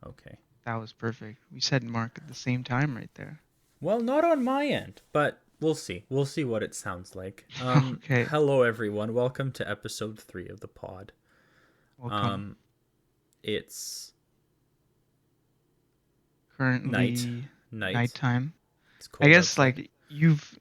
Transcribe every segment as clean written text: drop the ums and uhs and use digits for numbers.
Okay. That was perfect. We said mark at the same time right there. Well, not on my end, but we'll see. We'll see what it sounds like. Okay. Hello everyone. Welcome to episode 3 of the pod. Welcome. Um, it's night. Currently Night. nighttime. It's I cold guess outside. like you've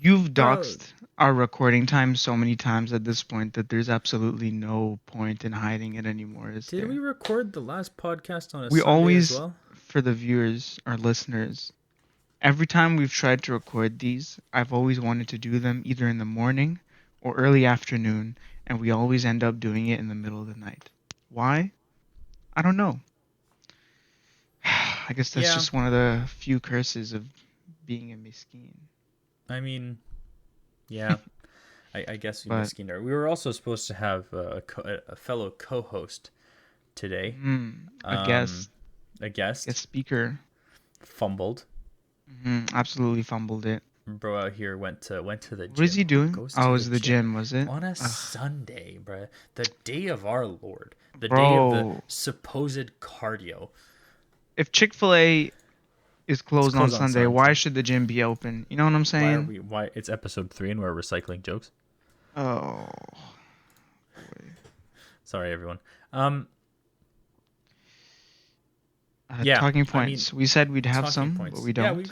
Bro, doxed our recording time so many times at this point that there's absolutely no point in hiding it anymore, is did we there? record the last podcast on a We Sunday as always, well? for the viewers, our listeners, every time we've tried to record these, I've always wanted to do them either in the morning or early afternoon, and we always end up doing it in the middle of the night. Why? I don't know. I guess that's Yeah. just one of the few curses of being a Miskeen. I mean, yeah. I guess we But Miskeen. We were also supposed to have a fellow co-host today. a Um, a guest guest speaker, fumbled. absolutely fumbled it. Bro out here went to the What is gym. he Who doing? goes Oh, to it the was the gym gym, was it? on a Ugh, Sunday, bro? The day of our Lord, the day of the bro, supposed cardio. if Chick-fil-A is It's closed on closed on Sunday, why Sunday. should the gym be open? You know what I'm Why are saying? we? Why it's episode 3 and we're recycling jokes? Oh, boy. Sorry, everyone. Um, yeah. Talking I mean, points. We said we'd have talking some, but points. we Yeah, don't. we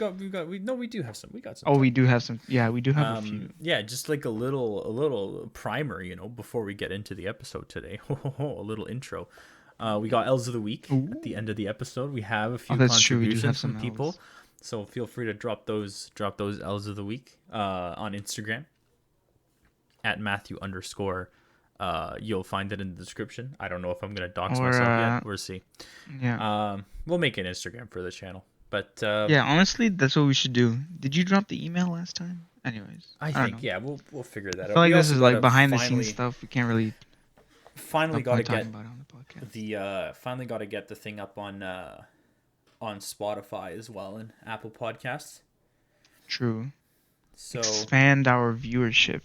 do have some. We got some Oh, we talking do have points. some. Yeah, we do have a few. Yeah, just like a little primer, before we get into the episode today. A little intro. We got L's of the week at the Ooh. end of the episode. We have a Oh, few that's true. We do have contributions from some people, L's. so feel free to drop those L's of the week on Instagram at Matthew underscore. You'll find it in the description. I don't know if I'm gonna dox Or myself yet. We'll see. yeah. We'll make an Instagram for the channel, but Yeah, honestly, that's what we should do. Did you drop the email last time? Anyways, I I don't think know. yeah, we'll figure I that feel out. like We this also is like gotta behind the scenes finally stuff. We can't really finally no got to point talking get about it on the podcast. finally got to get the thing up on Spotify as well and Apple Podcasts. True. So Expand our viewership.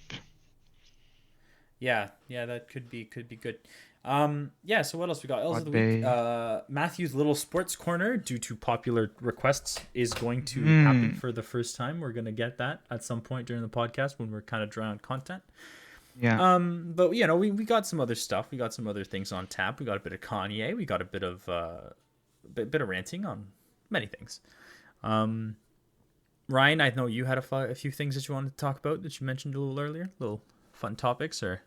yeah, that could be good. Yeah. So what else we got? L's of Pod the week. Bay. Matthew's little sports corner, due to popular requests, is going to happen for the first time. We're gonna get that at some point during the podcast when we're kind of dry on content. Yeah. But we got some other stuff. We got some other things on tap. We got a bit of Kanye. We got a bit of bit of ranting on many things. Ryan, I know you had a few things that you wanted to talk about that you mentioned a little earlier. Little fun topics, or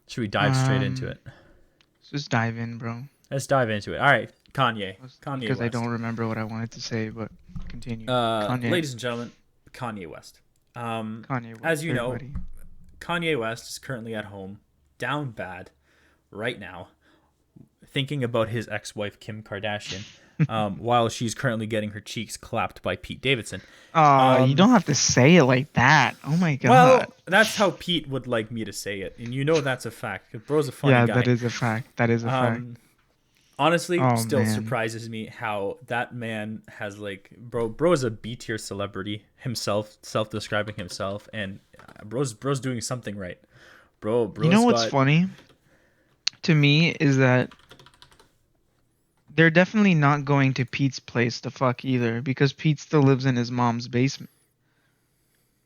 should we dive straight into it? Let's just dive in, bro. Let's dive into it. All right, Kanye Because I West. don't remember what I wanted to say, but continue. Kanye. Ladies and gentlemen, Kanye West. Kanye West, As you know, everybody. Kanye West is currently at home, down bad, right now, thinking about his ex-wife Kim Kardashian, while she's currently getting her cheeks clapped by Pete Davidson. You don't have to say it like that. Oh my god. Well, that's how Pete would like me to say it, and that's a fact. 'Cause bro's a funny guy. That is a fact. That is a fact. Honestly, Oh, still man. surprises me how that man has bro is a B tier celebrity himself, self-describing himself, and bro's doing something right. Bro's You know what's got, funny to me is that they're definitely not going to Pete's place to fuck either, because Pete still lives in his mom's basement.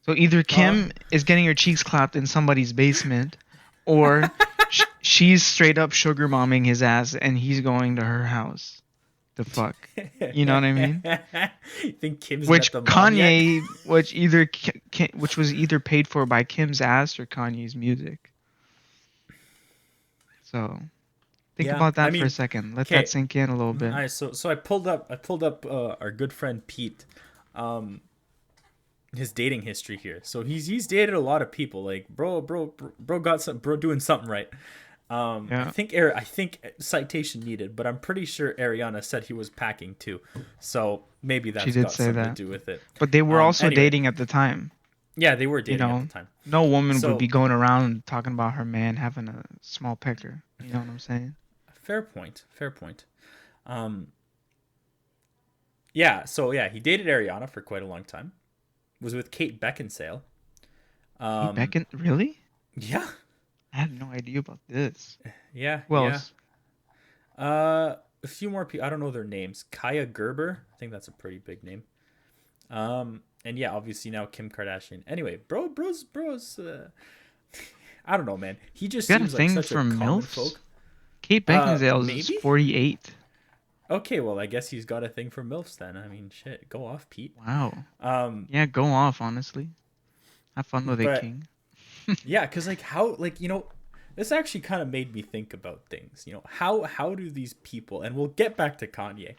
So either Kim is getting her cheeks clapped in somebody's basement, or she's straight up sugar momming his ass and he's going to her house to fuck. You know what I mean? You think Kim's Which met the mom yet? Kanye, which was either paid for by Kim's ass or Kanye's music. So think Yeah, about that I mean, for a second. Let okay. that sink in a little bit. So I pulled up our good friend Pete, his dating history here. So he's dated a lot of people. Like bro got doing something right. Yeah. I think citation needed, but I'm pretty sure Ariana said he was packing too. So maybe that's She did got say something that. to do with it. But they were also Anyway. dating at the time. Yeah, they were dating You know, at the time. no woman So- would be going around talking about her man having a small pecker. You know what I'm saying? Fair point. Yeah, so he dated Ariana for quite a long time. Was with Kate Beckinsale. Really? Yeah. I had no idea about this. Yeah. Who yeah. else? a few more people. I don't know their names. Kaya Gerber. I think that's a pretty big name. And yeah, obviously now Kim Kardashian. Anyway, bro's. I don't know, man. He just Got a seems like thing such for a common MILFs? folk. Kate Beckinsale is Maybe. 48. Okay, well, I guess he's got a thing for MILFs then. I mean, shit, go off, Pete. Wow. Um, Yeah, go off, honestly. Have fun with it, but King. yeah, because like how, like, you know, this actually kind of made me think about things. You know, how do these people, and we'll get back to Kanye.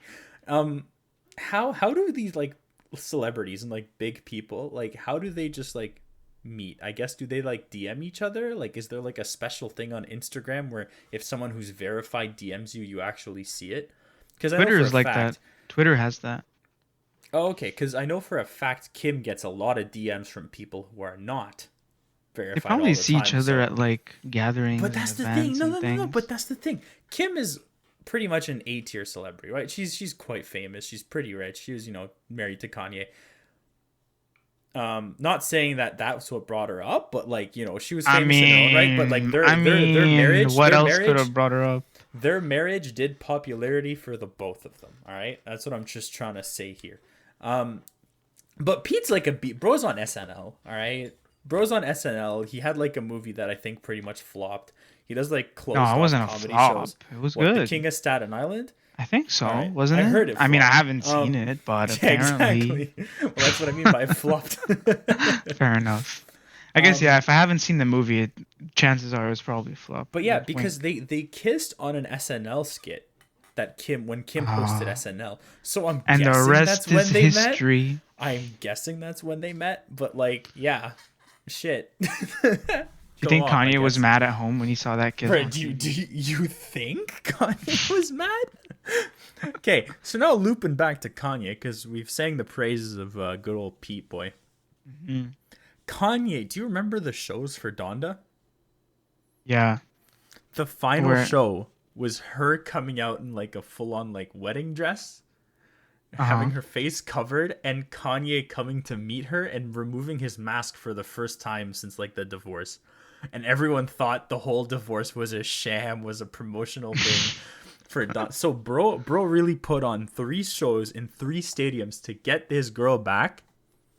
How do these like celebrities and like big people, like how do they just like meet? I guess, do they like DM each other? Like, is there like a special thing on Instagram where if someone who's verified DMs you, you actually see it? Because I know Twitter for is a like fact. that. Twitter has that. Oh, okay, because I know for a fact Kim gets a lot of DMs from people who are not They verified probably all the see time. each other So, at like gatherings but and that's the thing. events No, and no, no, things. no. But that's the thing. Kim is pretty much an A-tier celebrity, right? She's quite famous. She's pretty rich. She was, you know, married to Kanye. Not saying that that's what brought her up, but like, you know, she was I famous in her own right. But like their marriage, what else could have brought her up? their marriage did popularity for the both of them. All right, that's what I'm just trying to say here. But Pete's like a beat. Bro's on SNL. All right, bro's on SNL. He had like a movie that I think pretty much flopped. He does like closed No, it off wasn't a comedy flop. shows. It was What, The good. King of Staten Island? I think so, Alright, wasn't I it? heard it I mean, I flopped. haven't seen it, but Yeah, apparently. exactly. Well, that's what I mean by flopped. Fair enough. I guess yeah. If I haven't seen the movie, chances are it was probably a flop. But yeah, Wink, because wink. they kissed on an SNL skit that when Kim hosted Ah. SNL. So I'm And the guessing rest that's is when they met. history. I'm guessing that's when they met. But like, yeah, shit. Do you think Kanye was mad at home when he saw that kiss? Bro, on do TV? you think Kanye was mad? Okay, so now looping back to Kanye, because we've sang the praises of good old Pete boy. Mhm. Kanye, do you remember the shows for Donda? Yeah. The final Where- show was her coming out in like a full-on like wedding dress, having her face covered, and Kanye coming to meet her and removing his mask for the first time since like the divorce. And everyone thought the whole divorce was a sham, was a promotional thing for Don. So bro really put on 3 shows in 3 stadiums to get his girl back,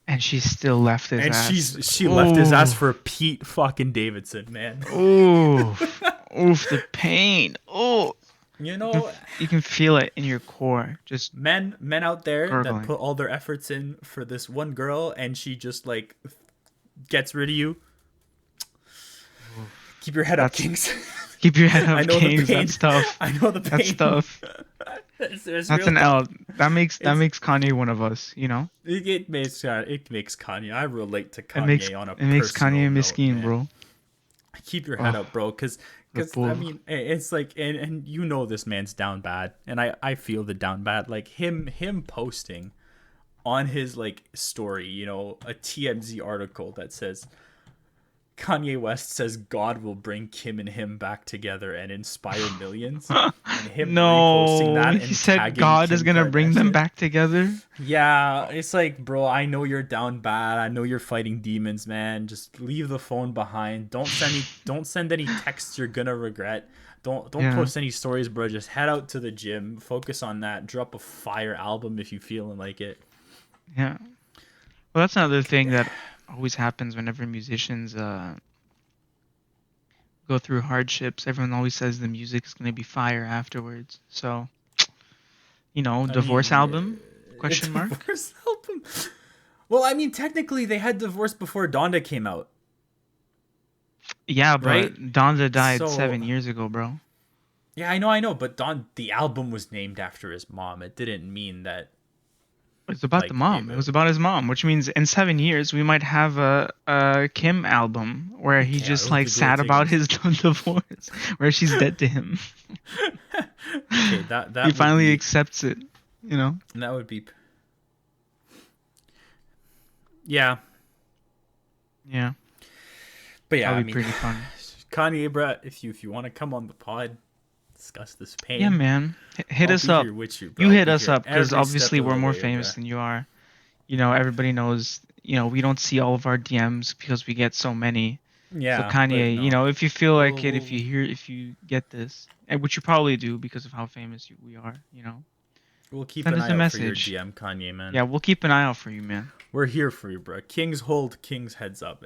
And she still left his and ass. she left his ass Ooh. for Pete fucking Davidson, man. Ooh. Oof, the pain. Oh. You know, You can feel it in your core. Just men out there Gurgling. that put all their efforts in for this one girl, and she just like gets rid of you. Keep your head up, Kings. keep your head I up, know the Kings. pain. That's tough. I know the pain. That's tough. It's That's real an tough. L. That makes Kanye one of us, you know? It makes Kanye. I relate to Kanye It makes on a it makes personal Kanye note, Miskeen, man. bro. Keep your head Oh, up, bro, because the I bull. mean, it's like, and you know this man's down bad, and I feel the down bad. Like him posting on his like story, you know, a TMZ article that says Kanye West says God will bring Kim and him back together and inspire millions, and him reposting that No, and he said tagging God is Kim gonna bring them Kardashian. back together. Yeah, it's like, bro, I know you're down bad. I know you're fighting demons, man. Just leave the phone behind. Don't send any texts you're gonna regret. Don't Yeah. post any stories, bro. Just head out to the gym. Focus on that. Drop a fire album if you feeling like it. Yeah. Well, that's another thing that always happens whenever musicians go through hardships. Everyone always says the music is gonna be fire afterwards. So, you know, divorce mean, album? Question mark. Divorce album. Well, I mean, technically they had divorce before Donda came out. Yeah, but Right? Donda died So- 7 years ago, bro. Yeah, I know, but the album was named after his mom. It didn't mean that. It's about Like, the mom. It was about his mom, which means in 7 years we might have a Kim album where he Yeah, just those like are sad great about his things. divorce, where she's dead to him. Okay, that He would finally be, accepts it, you know. that would be. Yeah, Yeah, but yeah, that'll I be mean, pretty fun. Kanye, bro, if you want to come on the pod, discuss this pain. Yeah, man, hit I'll us be up. here with you, bro. You I'll hit be us here up because every obviously step of we're the more way, famous bruh. than you are. You know, everybody knows. You know, we don't see all of our DMs because we get so many. So Yeah, but Kanye, no. if you feel like it, We'll if you get this, and which you probably do because of how famous we are, we'll keep send an us eye a out for your message. DM, Kanye, man. Yeah, we'll keep an eye out for you, man. We're here for you, bro. Kings hold, kings heads up.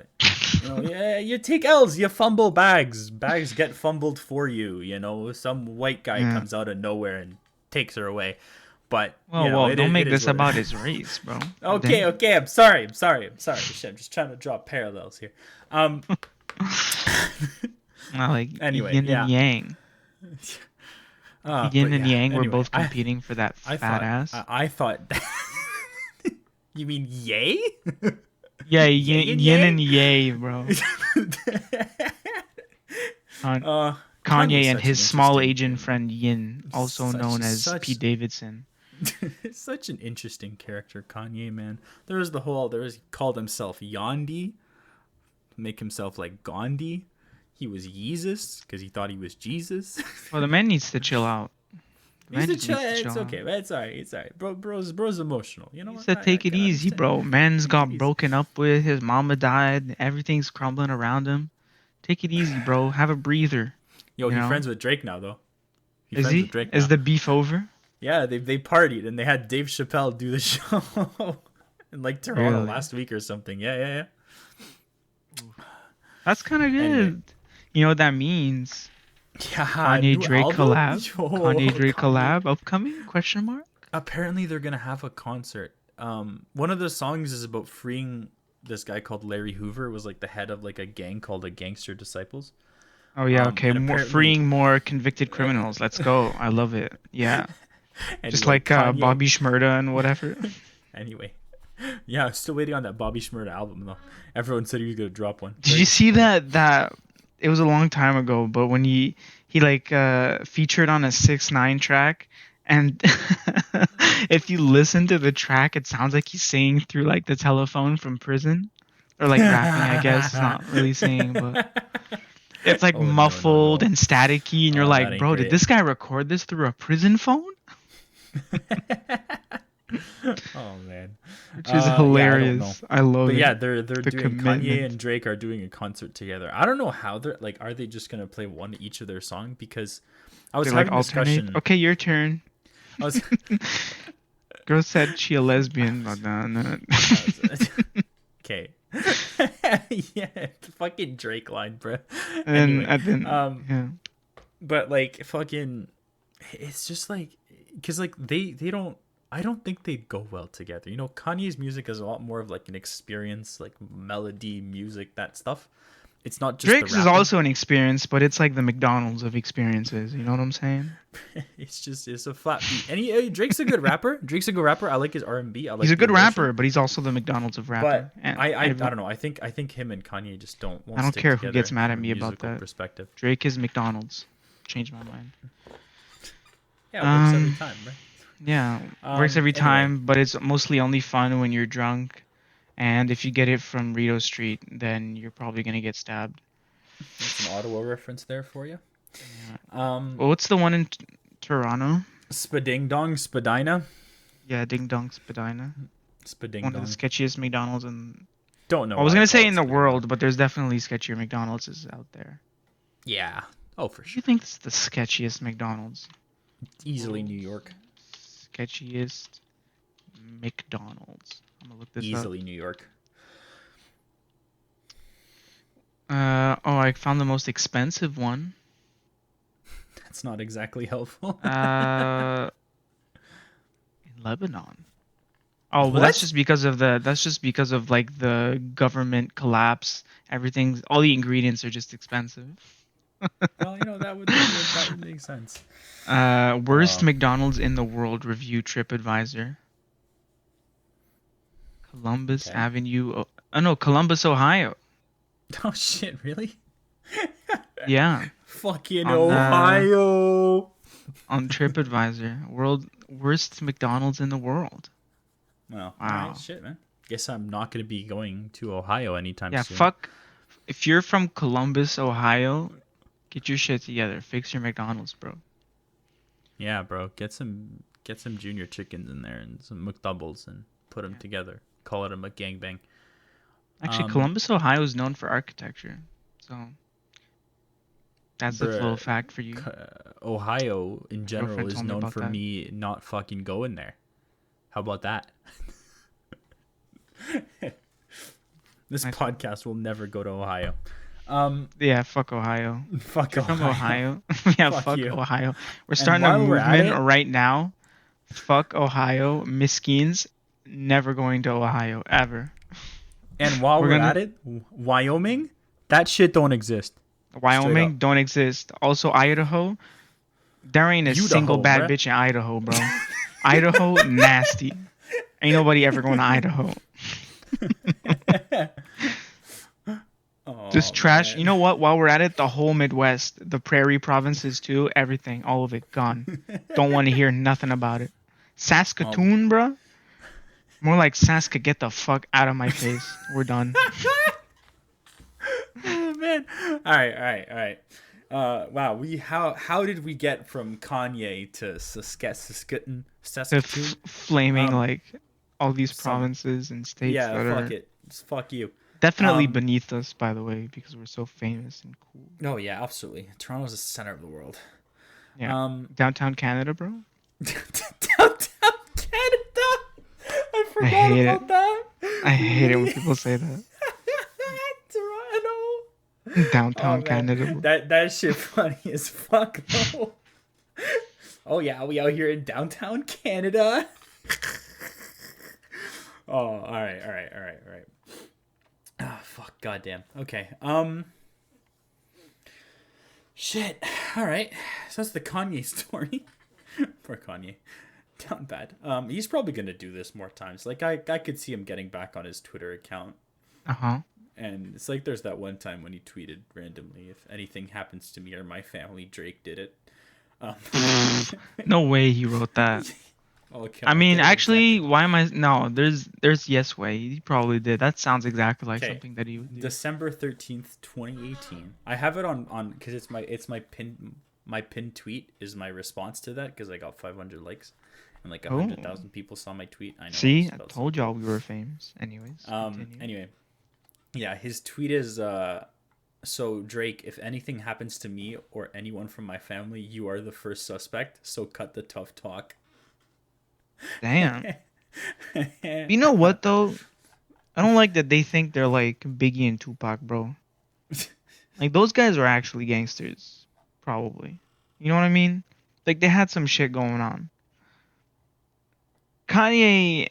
Yeah, you take L's, you fumble bags. Bags get fumbled for you. Some white guy Yeah. comes out of nowhere and takes her away. But Well, don't it make is this what it about is. his race, bro. Okay, Damn. okay. I'm sorry. Shit, I'm just trying to draw parallels here. Um. Like Anyway, yin and yeah. yang. But Yin and yeah. yang were Anyway, both competing for that I fat thought ass. I thought. You mean yay? Yeah, Yay and yin yang? and yang, bro. Con- Kanye Kanye is and such an his small Asian interesting, friend Yin, also known as Pete such Davidson. such an interesting character, Kanye, man. He called himself Yandi, make himself like Gandhi. He was Yeezus because he thought he was Jesus. Well, the man needs to chill out. The man just needs to It's chill out. okay, man. It's alright. Bro's emotional. You know He what? said, I "Take it can easy, understand. bro. Man's Take it got easy. broken up with. His mama died. Everything's crumbling around him. Take it easy, bro. Have a breather. Yo, You he know? friends with Drake now, though. He Is friends he? with Drake Is now. the beef over? Yeah, they partied and they had Dave Chappelle do the show in like Toronto Really? last week or something. Yeah. That's kind of Anyway, good. You know what that means? yeah, Kanye new Drake album. collab. Yo, Kanye Drake Kanye. collab upcoming? Question mark? Apparently, they're gonna have a concert. One of the songs is about freeing this guy called Larry Hoover. It was like the head of like a gang called the Gangster Disciples. Oh yeah, okay. And More apparently, freeing more convicted criminals. Let's go. I love it. Yeah. Just anyway, like Kanye. Bobby Shmurda and whatever. Anyway, yeah, I'm still waiting on that Bobby Shmurda album though. Everyone said he was gonna drop one. Did you see that it was a long time ago, but when he like featured on a 6ix9ine track, and if you listen to the track, it sounds like he's singing through like the telephone from prison, or like rapping, I guess. It's not really singing, but it's like Oh, no, muffled no. and staticky, and you're Oh, that like, ain't bro, did great. this guy record this through a prison phone? Oh man, Which is yeah, I don't know. hilarious. I love But it. yeah, they're The doing Kanye commitment. and Drake are doing a concert together. I don't know how they're like. Are they just gonna play one each of their song? Because I was They like having a discussion. alternate. Okay, your turn. I was Girl said she a lesbian, but no. okay. Yeah, the fucking Drake line, bro. And Anyway, then yeah. but like fucking, it's just like, cause like they don't. I don't think they'd go well together. Kanye's music is a lot more of like an experience, like melody, music, that stuff. It's not just Drake's the is rapping. also an experience, but it's like the McDonald's of experiences. You know what I'm saying? It's a flat beat. And Drake's a good rapper. I like his R&B. I like He's a the good emotion. rapper, but he's also the McDonald's of rapper. But And I don't know. I think him and Kanye just don't. Won't I don't stick care who together gets mad at from a me about musical that. perspective. Drake is McDonald's. Changed my mind. Yeah, it works every time, right? Yeah, works every Anyway. time, but it's mostly only fun when you're drunk. And if you get it from Rito Street, then you're probably gonna get stabbed. That's an Ottawa reference there for you. Well, what's the one in Toronto? Spading Dong Spadina. Yeah, Ding Dong Spadina. Spading One Dong. of the sketchiest McDonald's in. Don't know. I was why gonna call say it in the Spading world, Dong. but there's definitely sketchier McDonald's out there. Yeah. Oh, for Who do you sure. think is the sketchiest McDonald's? Easily New York. Sketchiest McDonald's. I'm gonna look this Easily New York. up. I found the most expensive one. That's not exactly helpful. In Lebanon. Oh, but What? that's just because of like the government collapse. Everything's all the ingredients are just expensive. Well, that would make sense. Worst McDonald's in the world review TripAdvisor. Columbus Okay. Avenue. Oh no, Columbus, Ohio. Oh shit! Really? Yeah, Fucking On, Ohio. on TripAdvisor, worst McDonald's in the world. Well, Wow. alright, shit, man. Guess I'm not gonna be going to Ohio anytime Yeah, soon. fuck. If you're from Columbus, Ohio, get your shit together. Fix your McDonald's, bro. Yeah, bro. Get some junior chickens in there and some McDoubles and put them together. Call it a McGangbang. Actually, Columbus, Ohio is known for architecture. So that's a little Bruh, fact for you. Ohio in general Girlfriend is told me known about for that. me not fucking going there. How about that? This Nice one. podcast will never go to Ohio. Yeah, fuck Ohio. Fuck If you're from Ohio. Ohio, yeah, Fuck fuck you. Ohio. We're And starting a while we're at movement it, right now. Fuck Ohio. Miskeens never going to Ohio ever. We're gonna Wyoming, that shit don't exist. Straight up. Wyoming don't exist. Also Idaho. There ain't a single Idaho, bad bruh. bitch in Idaho, bro. Idaho nasty. Ain't nobody ever going to Idaho. Just Oh trash. You man. know what? While we're at it, the whole Midwest, the prairie provinces too, everything, all of it gone. Don't want to hear nothing about it. Um, Saskatoon, bro. More like Saska, get the fuck out of my face. We're done. oh man. All right. Wow. How did we get from Kanye to Saskatoon? The Saskatoon? flaming Um, like all these some provinces and states yeah. that Fuck are it. Just fuck you. definitely Um. beneath us, by the way, because we're so famous and cool. Oh yeah, absolutely. Toronto's the center of the world. Yeah. Um. Downtown Canada, bro. Downtown Canada. I I forgot hate it. about that. I hate it when people say that. Toronto. Oh Downtown man, Canada, bro. that shit funny as fuck though. Oh yeah, we out here in downtown Canada. Oh, all right. Ah, fuck, goddamn. Okay. Shit. All right. So that's the Kanye story. Poor Kanye. Down bad. He's probably gonna do this more times. Like I could see him getting back on his Twitter account. Uh-huh. And it's like there's that one time when he tweeted randomly, "If anything happens to me or my family, Drake did it." Um, No way he wrote that. okay, I mean, get it actually, exactly. why am I? No, there's yes way. He probably did. That sounds exactly like Okay, something that he would do. December 13th, 2018. I have it on because it's my pinned tweet is my response to that because I got 500 likes and like Oh, 100,000 people saw my tweet. I know. see, I told y'all we were famous. Anyways, continue. Anyway, yeah, his tweet is so Drake, if anything happens to me or anyone from my family, you are the first suspect. So cut the tough talk. Damn. You know what though? I don't like that they think they're like Biggie and Tupac, bro. Like those guys are actually gangsters, probably. You know what I mean? Like they had some shit going on. Kanye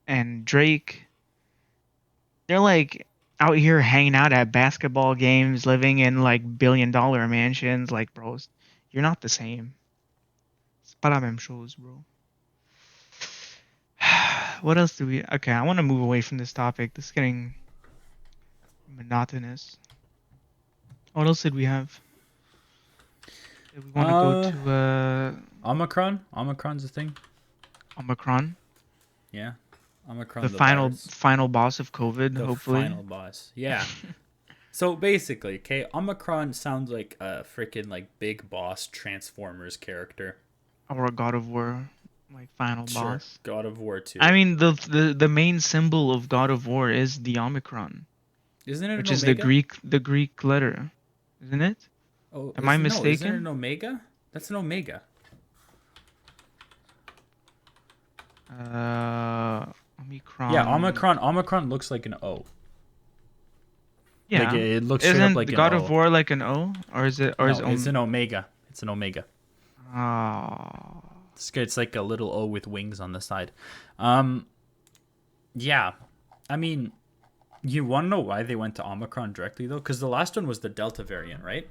and Drake, they're like out here hanging out at basketball games, living in like billion-dollar mansions. Like, bros, you're not the same. It's pas la même chose, bro. What else do we? Okay, I want to move away from this topic. This is getting monotonous. What else did we have? Did we want to go to Omicron. Omicron's a thing. Omicron, Yeah, Omicron. the final boss of COVID, the hopefully. final boss. Yeah. So basically, okay, Omicron sounds like a freaking like big boss Transformers character. Or a God of War, like final Sure. boss. God of War 2. I mean, the main symbol of God of War is the Omicron, Isn't it an which Omega? is the Greek letter, isn't it? Oh, Am I No, isn't it mistaken? an Omega? That's an Omega. Omicron. Yeah, Omicron looks like an O. Yeah. Like it looks straight Isn't up like the an God O. of War like an O, or is it? Or No, is it's an Omega. It's an Omega. Oh. It's like a little O with wings on the side. Yeah. I mean, you want to know why they went to Omicron directly though? Because the last one was the Delta variant, right?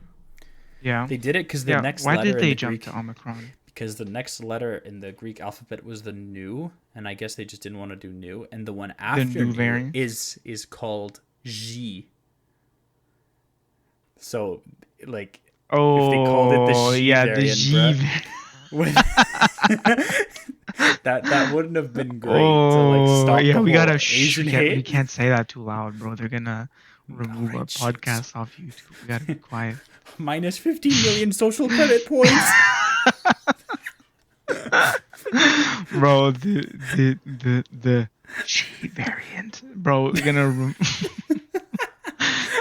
Yeah. They did it because the Yeah. next Why letter did they in the jump Greek, to Omicron? because the next letter in the Greek alphabet was the nu, and I guess they just didn't want to do nu, and the one after new nu variant? is called G. So, like, if they called it the Oh, G yeah, variant, the G. bruh, that wouldn't have been great to like Oh, stop yeah, the we whole gotta Asian we hate. can't say that too loud, bro. They're gonna remove our Alright, shoot. podcast off YouTube. We gotta be quiet. Minus 15 million social credit points. Bro, the G variant. Bro, we're gonna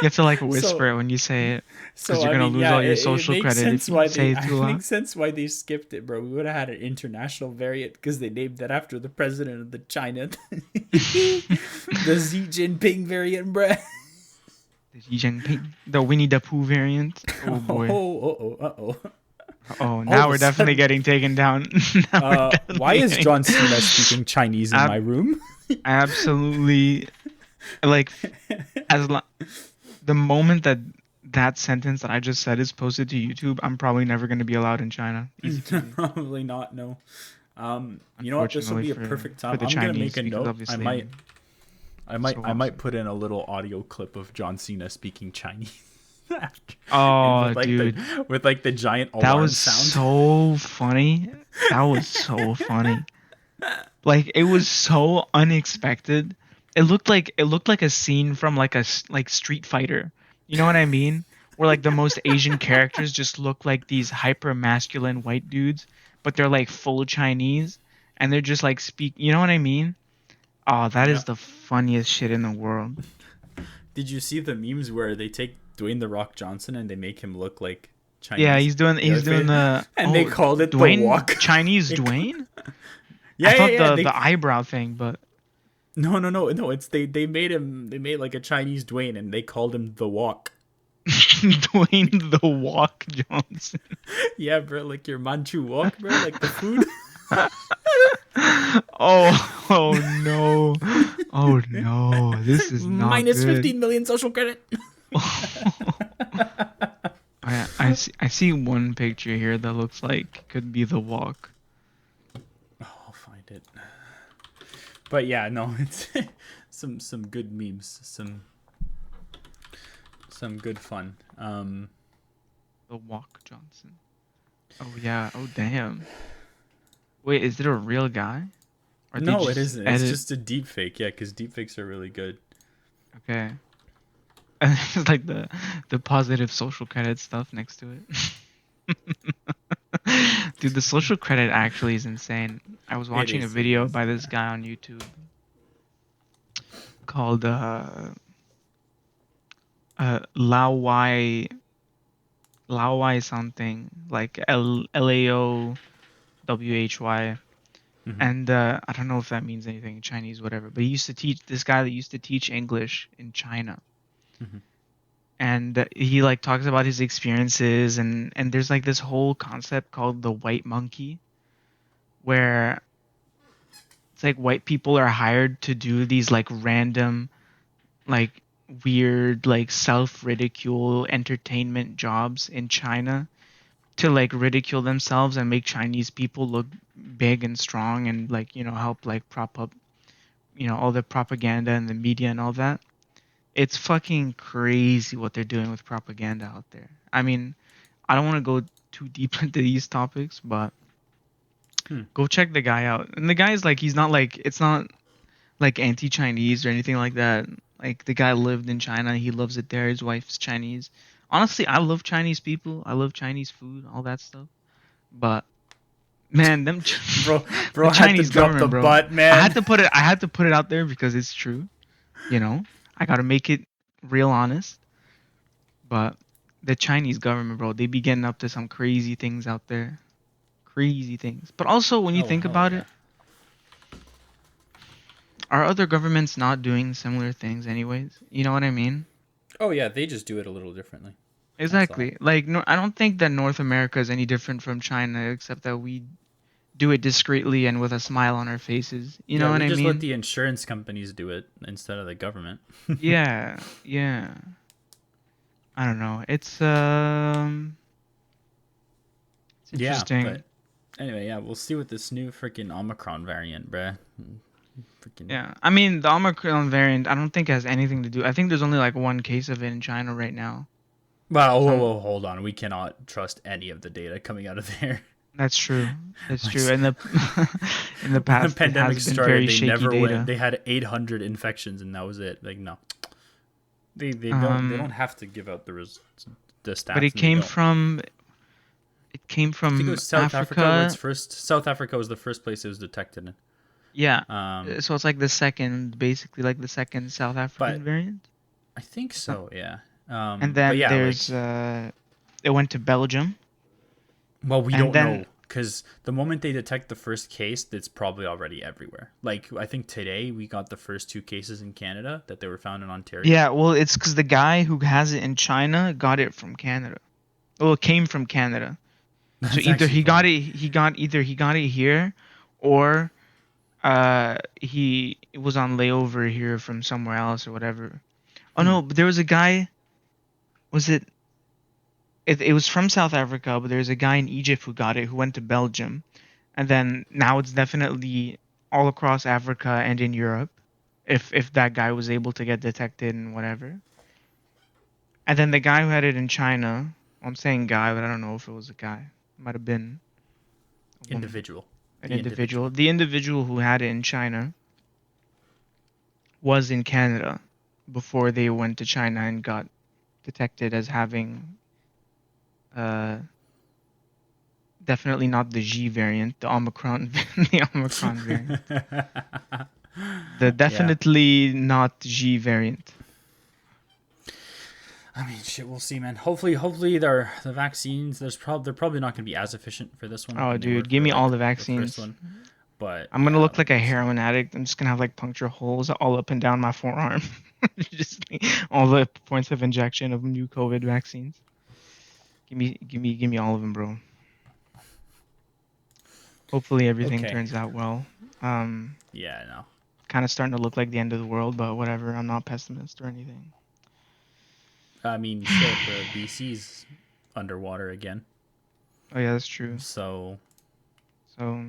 have to like whisper So it when you say it, because so you're I gonna mean, lose yeah, all your it social makes credit if sense you why say they it too it loud. makes sense why they skipped it, bro. We would have had an international variant because they named that after the president of the China, the Xi Jinping variant, bro. The Xi Jinping, the Winnie the Pooh variant. Oh Oh, boy. uh-oh. Oh, All now of a we're definitely sudden, getting taken down. Now we're why definitely is getting John Cena speaking Chinese in my ab- room? absolutely like as lo- the moment that that sentence that I just said is posted to YouTube, I'm probably never going to be allowed in China. Easy peasy. Probably not. No. You know what? This will Unfortunately be a perfect for time. the I'm gonna make Chinese, a because note. obviously I'm so I might awesome. put in a little audio clip of John Cena speaking Chinese, after, and Oh, dude, with like the giant that alarm was sound. so funny. That was so funny. Like it was so unexpected. It looked like a scene from like like Street Fighter. You know what I mean? Where like the most Asian characters just look like these hyper masculine white dudes, but they're like full Chinese and they're just like speak. You know what I mean? Oh, that Yeah. is the funniest shit in the world. Did you see the memes where they take Dwayne the Rock Johnson and they make him look like Yeah, Chinese? he's doing You know, he's doing the and they called it the Dwayne walk. Chinese They Dwayne. I yeah, yeah, thought yeah. the eyebrow thing, but No. It's they made like a Chinese Dwayne and they called him the walk. Dwayne the Walk Johnson. Yeah, bro, like your Manchu walk, bro, like the food. Oh no. Oh no. This is not Minus good. 15 million social credit. I see one picture here that looks like could be the walk. I'll find it. But yeah, no, it's some good memes, some good fun. The walk Johnson. Oh yeah. Oh damn. Wait, is it a real guy? Or they No, it just isn't. It's edit? just a deep fake. Yeah, because deep fakes are really good. Okay. And it's like the positive social credit stuff next to it. Dude, the social credit actually is insane. I was It watching a is. It video is. by this Yeah. guy on YouTube called Lao Y something like LAOWHY, Hmm. and I don't know if that means anything in Chinese, whatever. But he used to teach this guy that used to teach English in China, Hmm. and he like talks about his experiences, and there's like this whole concept called the white monkey, where it's like white people are hired to do these like random, like weird, like self ridicule entertainment jobs in China to like ridicule themselves and make Chinese people look big and strong, and like, help like prop up, all the propaganda and the media and all that. It's fucking crazy what they're doing with propaganda out there. I mean, I don't want to go too deep into these topics, but Hmm. go check the guy out. And the guy's like, he's not like, it's not like anti-Chinese or anything like that. Like the guy lived in China, he loves it there. His wife's Chinese. Honestly, I love Chinese people. I love Chinese food, all that stuff. But man, Bro, the bro had to Chinese drop the government, bro. butt, man. I had to put it out there because it's true. You know, I gotta make it real honest. But the Chinese government, bro, they be getting up to some crazy things out there. Crazy things. But also, when you Oh think hell about yeah. it, are other governments not doing similar things anyways? You know what I mean? Oh yeah, they just do it a little differently. That's all. Exactly. Like, no, I don't think that North America is any different from China, except that we do it discreetly and with a smile on our faces. You Yeah, know what we I just let mean? the insurance companies do it instead of the government. Yeah, yeah. I don't know. It's Yeah, interesting. but anyway, yeah, we'll see with this new freaking Omicron variant, bruh. Freaking. Yeah. I mean, the Omicron variant, I don't think has anything to do. I think there's only like one case of it in China right now. Well, Some hold on. We cannot trust any of the data coming out of there. That's true. That's Like, true. And the in the when the past it pandemic has been started, very they shaky never went. data. They had 800 infections, and that was it. Like, no, they don't Um have to give out the but stats, and they don't. it came I think it from was South Africa where it's Africa. first. South Africa was the first place it was detected in. Yeah. Um, So it's like the second, basically like the second South African but variant. I think It's not. so. Yeah. And But then yeah, like, there's it went to Belgium, well, we and don't then know because the moment they detect the first case, it's probably already everywhere. Like, I think today we got the first 2 cases in Canada that they were found in Ontario. yeah, well, it's because the guy who has it in China got it from Canada. Well, it came from Canada. So That's either actually he got funny. it, he got it here, or he was on layover here from somewhere else or whatever. Oh Hmm. no, but there was a guy. Was it? It was from South Africa, but there's a guy in Egypt who got it, who went to Belgium, and then now it's definitely all across Africa and in Europe, if that guy was able to get detected and whatever. And then the guy who had it in China, I'm saying guy, but I don't know if it was a guy. It might have been a woman, Individual. an The individual. individual. The individual who had it in China was in Canada before they went to China and got detected as having uh definitely not the G variant, the Omicron, the Omicron variant. The Yeah. definitely not G variant. I mean, shit. We'll see, man. Hopefully, the vaccines. They're probably not going to be as efficient for this one Oh, than they were dude, give for me all like the the first vaccines. one. But I'm gonna yeah, look like like a we'll see. heroin addict. I'm just gonna have like puncture holes all up and down my forearm. Just like, all the points of injection of new COVID vaccines. Give me all of them, bro. Hopefully everything Okay. turns out well. Um, Yeah. No. kind of starting to look like the end of the world, but whatever. I'm not pessimist or anything. I mean, shit. The BC's underwater again. Oh yeah, that's true. So So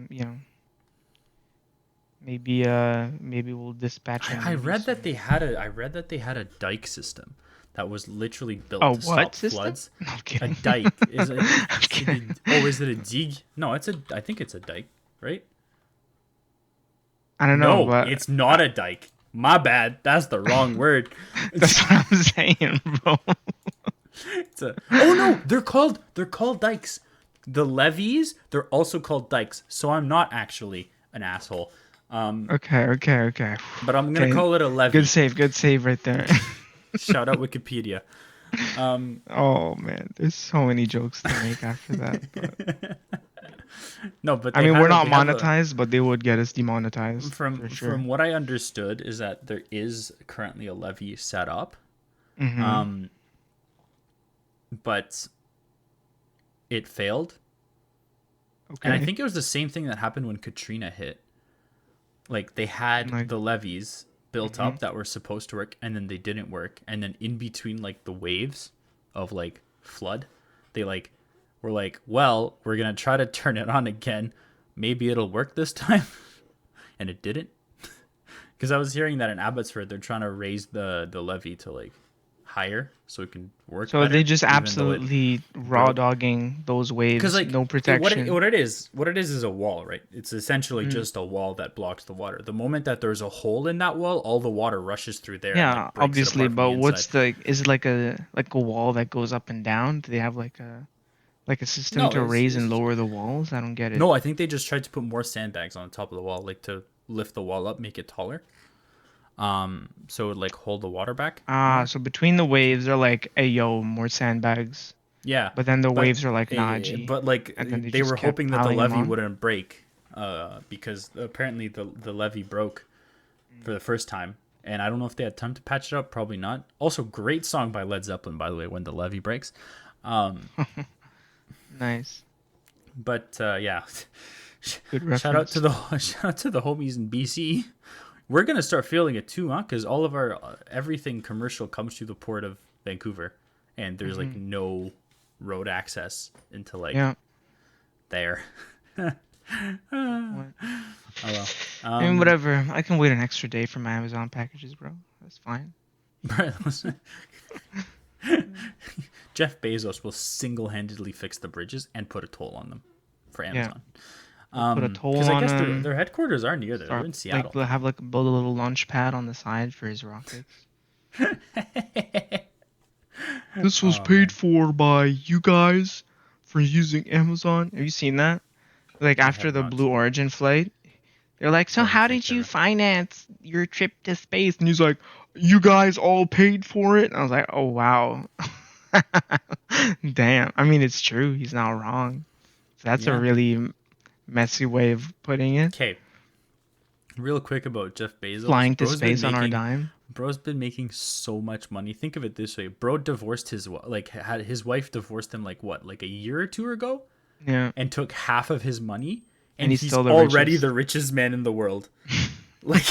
maybe we'll dispatch a I navy read that soon. they had a I read that they had a dike system that was literally built Oh, to what stop system? floods. No, I'm A kidding. dike is it? I'm Is it a, kidding. oh, is it a dig? No, it's a. I think it's a dike, right? I don't know, No, but it's not a dike. My bad. That's the wrong word. that's what I'm saying, bro. It's a. Oh no, they're called dikes. The levees, they're also called dikes. So I'm not actually an asshole. Okay. But I'm gonna Okay, call it a levee. good save right there. Shout out Wikipedia. Oh man, there's so many jokes to make after that, but No, but I they mean, had we're a not they have a monetized, but they would get us demonetized for from sure. what I understood is that there is currently a levy set up, Mm-hmm. um, but it failed, and I Okay. think it was the same thing that happened when Katrina hit. Like they had Like, the levees built mm-hmm. up that were supposed to work, and then they didn't work, and then in between like the waves of like flood, they like were like, well, we're gonna try to turn it on again. Maybe it'll work this time, and it didn't. Because I was hearing that in Abbotsford, they're trying to raise the levy to like higher so it can work So they better, just even though it absolutely raw broke. dogging those Because waves, like no protection. what it is a wall, right? It's essentially Mm. just a wall that blocks the water. The moment that there's a hole in that wall, all the water rushes through there and Yeah, like breaks it obviously, apart from but the what's inside. the is it like a wall that goes up and down? Do they have like a system No, to raise and it's lower the walls? I don't get it. no. I think they just tried to put more sandbags on the top of the wall, like to lift the wall up, make it taller. So it would like hold the water back Ah, more. so between the waves they're like, "Hey yo, more sandbags." Yeah, But then the but waves are like, "Nah, G." but like And then they they just were kept hoping that the piling them levee on. wouldn't break, because apparently the levee broke for the first time, and I don't know if they had time to patch it up. Probably not. Also, great song by Led Zeppelin, by the way, when the levee breaks. Nice. But yeah, Good shout out to reference. the shout out to the homies in BC. We're gonna start feeling it too, huh? Because all of our everything commercial comes through the port of Vancouver, and there's like Hmm. no road access into like Yeah, there. good Oh point. well. I mean, whatever. I can wait an extra day for my Amazon packages, bro. That's fine. Jeff Bezos will single-handedly fix the bridges and put a toll on them for Yeah, Amazon. we'll put a toll Because I on guess their them. their headquarters are near there. They're Start in like Seattle. we'll have like build a little launch pad on the side for his rockets. This was Oh paid man, for by you guys for using Amazon. Have you seen that? Like I after have the not Blue seen that. Origin flight, they're like, "So What do you how think did they you were? finance your trip to space?" And he's like, you guys all paid for it. And I was like, oh wow. Damn. I mean, it's true. He's not wrong. So that's a Yeah. really messy way of putting it. Okay. Real quick about Jeff Bezos. Flying to space on our dime. Bro's been making so much money. Think of it this way: Bro divorced had his wife divorced him like a year or two ago, Yeah. and took half of his money, And and he's he's still the already richest. the richest man in the world. Like,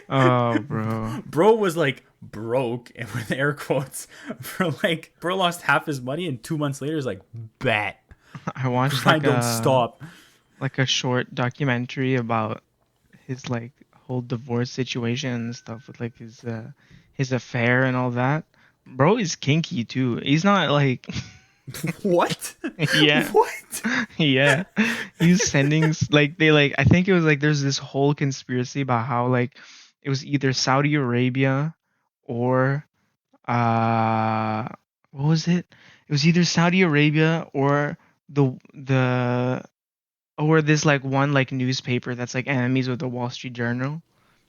Oh, bro. Bro was like broke and with air quotes for like Bro lost half his money, and 2 months later is like bet. I watched Grind don't stop. like a short documentary about his like whole divorce situation and stuff with like his affair and all that. Bro is kinky too. He's not like What? yeah. What? Yeah. He's sending like they like I think it was like there's this whole conspiracy about how like it was either Saudi Arabia or uh what was it? It was either Saudi Arabia or the or this like one like newspaper that's like enemies with the Wall Street Journal,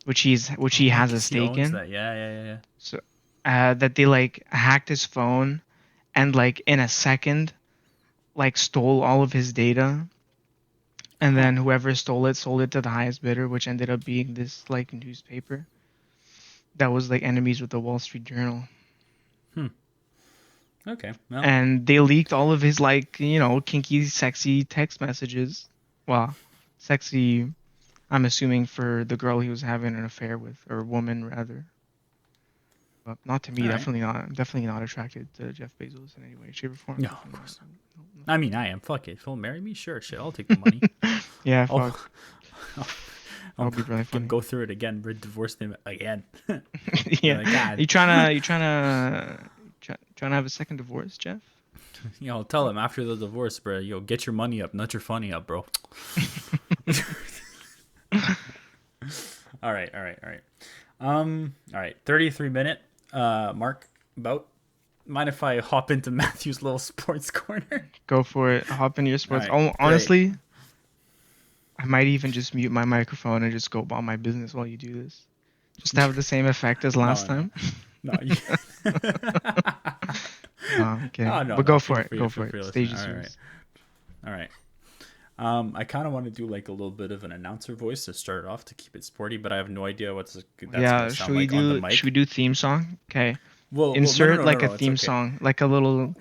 which he Oh, has a because he stake owns in. that. Yeah. So that they like hacked his phone and like in a second like stole all of his data, and Huh. then whoever stole it sold it to the highest bidder, which ended up being this like newspaper that was like enemies with the Wall Street Journal. Hmm. Okay. Well. And they leaked all of his like kinky sexy text messages. Well, sexy, I'm assuming for the girl he was having an affair with, or woman rather. But not to me. All right. Definitely not. I'm definitely not attracted to Jeff Bezos in any way, shape, or form. No, of Definitely not. course. I mean, I am. Fuck it. If he'll marry me, sure, shit. I'll take the money. Yeah, I'll, fuck. I'll, That I'll would be really fucking funny. go through it again. Divorce him again. Be Yeah. like, God. Trying to have a second divorce, Jeff? I'll tell him after the divorce, bro. Yo, get your money up, not your funny up, bro. All right. All right. 33-minute mark. About. Mind if I hop into Matthew's little sports corner? Go for it. Hop into your sports. All right, Oh, honestly, I might even just mute my microphone and just go about my business while you do this. Just to have the same effect as last No. time. No. No, okay. No. But go Feel for it. free- Go feel for free it. to Stage listen. is All yours. right. I kind of want to do like a little bit of an announcer voice to start it off to keep it sporty, but I have no idea what that's Yeah, gonna sound like on the mic. should we do theme song? Okay. Well, Insert like a it's theme okay. song, like a little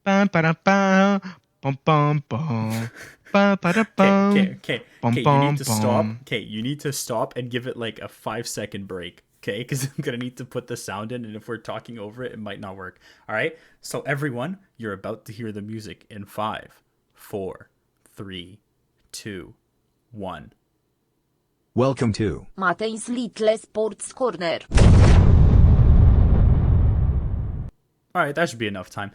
bum ba da bum bum bum bum ba ba da bum Okay. bum You bum need to stop. bum. Okay, you need to stop and give it like a 5-second break. Okay, because I'm gonna need to put the sound in, and if we're talking over it, it might not work. All right. So everyone, you're about to hear the music in 5, 4, 3, 2, 1. Welcome to Matei's Little Sports Corner. All right, that should be enough time.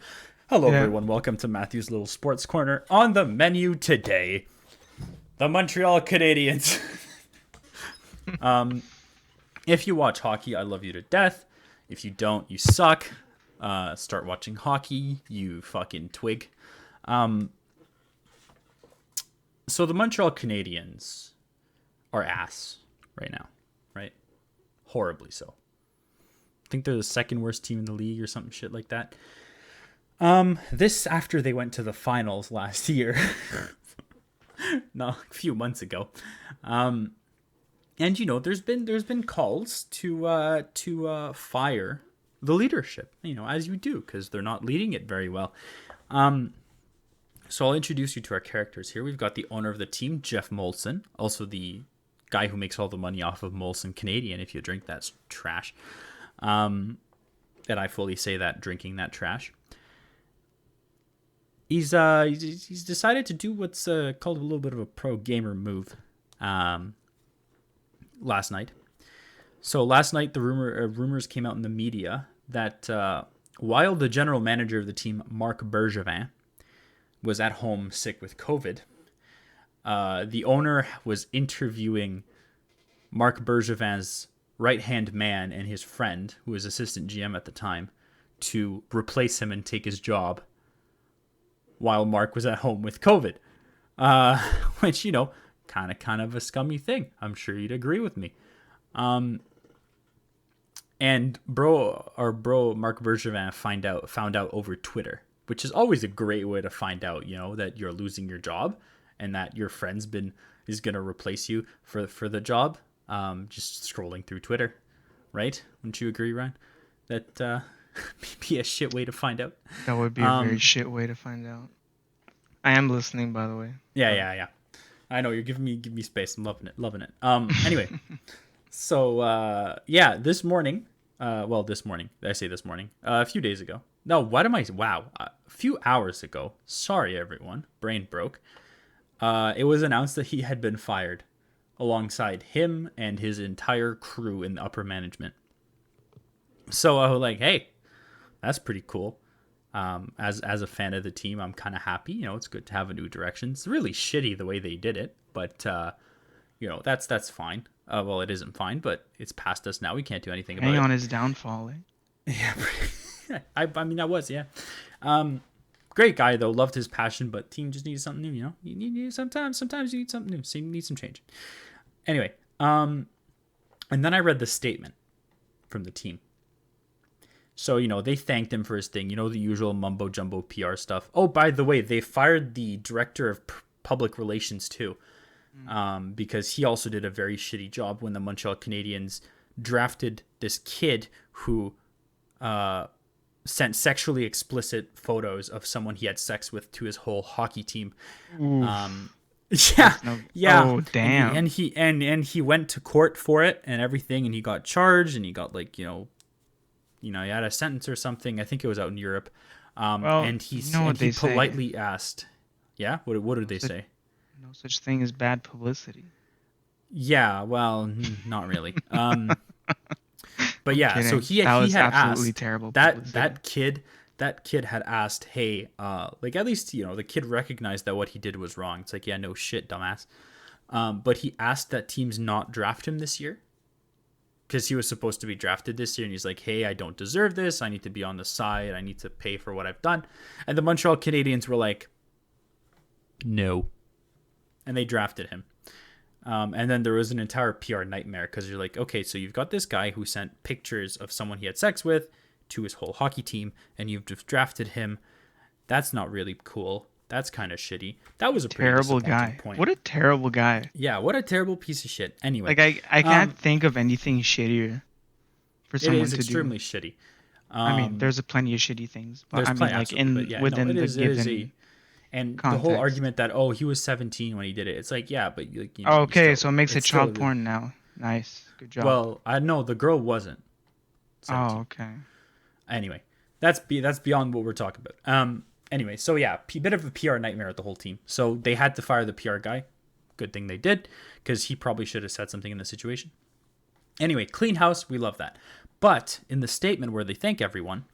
Hello, Yeah. everyone. Welcome to Matthew's Little Sports Corner. On the menu today, the Montreal Canadiens. If you watch hockey, I love you to death. If you don't, you suck. Start watching hockey, you fucking twig. So the Montreal Canadiens are ass right now, right? Horribly so. I think they're the second worst team in the league or something shit like that. This after they went to the finals last year. No, a few months ago. And there's been calls to fire the leadership, as you do, because they're not leading it very well. So I'll introduce you to our characters here. We've got the owner of the team, Jeff Molson, also the guy who makes all the money off of Molson Canadian. If you drink that trash. And I fully say that, drinking that trash. He's decided to do what's called a little bit of a pro gamer move last night. So last night the rumors came out in the media that while the general manager of the team, Marc Bergevin, was at home sick with COVID, the owner was interviewing Marc Bergevin's right-hand man and his friend, who was assistant GM at the time, to replace him and take his job while Mark was at home with COVID. Which, kind of a scummy thing. I'm sure you'd agree with me. And our bro Mark Bergevin found out over Twitter, which is always a great way to find out, that you're losing your job and that your is gonna replace you for the job. Just scrolling through Twitter, right? Wouldn't you agree, Ryan? That be a shit way to find out. That would be a very shit way to find out. I am listening, by the way. Yeah. I know you're giving me space. I'm loving it. Anyway, so this morning. This morning. I say this morning. A few days ago. No, what am I? Wow, a few hours ago. Sorry, everyone. Brain broke. It was announced that he had been fired, alongside him and his entire crew in the upper management. So I was like, hey, that's pretty cool. As a fan of the team, I'm kind of happy. It's good to have a new direction. It's really shitty the way they did it, but that's fine. Well, it isn't fine, but it's past us now. We can't do anything about it. Hang on his downfall, Yeah, I mean, I was, yeah. Great guy though, loved his passion, but team just needs something new. You need sometimes you need something new. So you need some change. Anyway, and then I read the statement from the team. So, they thanked him for his thing, the usual mumbo jumbo PR stuff. Oh, by the way, they fired the director of public relations too, because he also did a very shitty job when the Montreal Canadiens drafted this kid who sent sexually explicit photos of someone he had sex with to his whole hockey team. Yeah. Oh, damn. And he went to court for it and everything, and he got charged, and he got he had a sentence or something. I think it was out in Europe. And he politely asked, yeah, what did they say? No such thing as bad publicity. Yeah, well, not really. But yeah, so he had absolutely asked terrible that kid had asked, hey, at least the kid recognized that what he did was wrong. It's like, yeah, no shit, dumbass. But he asked that teams not draft him this year, because he was supposed to be drafted this year, and he's like, hey, I don't deserve this. I need to be on the side. I need to pay for what I've done. And the Montreal Canadiens were like, no. And they drafted him. And then there was an entire PR nightmare, because you're like, okay, so you've got this guy who sent pictures of someone he had sex with to his whole hockey team, and you've just drafted him. That's not really cool. That's kind of shitty. That was a pretty terrible guy. Point. What a terrible guy. Yeah, what a terrible piece of shit. Anyway, I can't think of anything shittier for someone to do. It is extremely shitty. I mean, there's plenty of shitty things, but I mean, within the given. And context. The whole argument that he was 17 when he did it. It's like, yeah, but okay, so it makes it child porn now. Nice, good job. Well, I know the girl wasn't 17. Oh, okay. Anyway, that's beyond what we're talking about. Anyway, so yeah, bit of a PR nightmare with the whole team. So they had to fire the PR guy. Good thing they did, because he probably should have said something in the situation. Anyway, clean house, we love that. But in the statement where they thank everyone,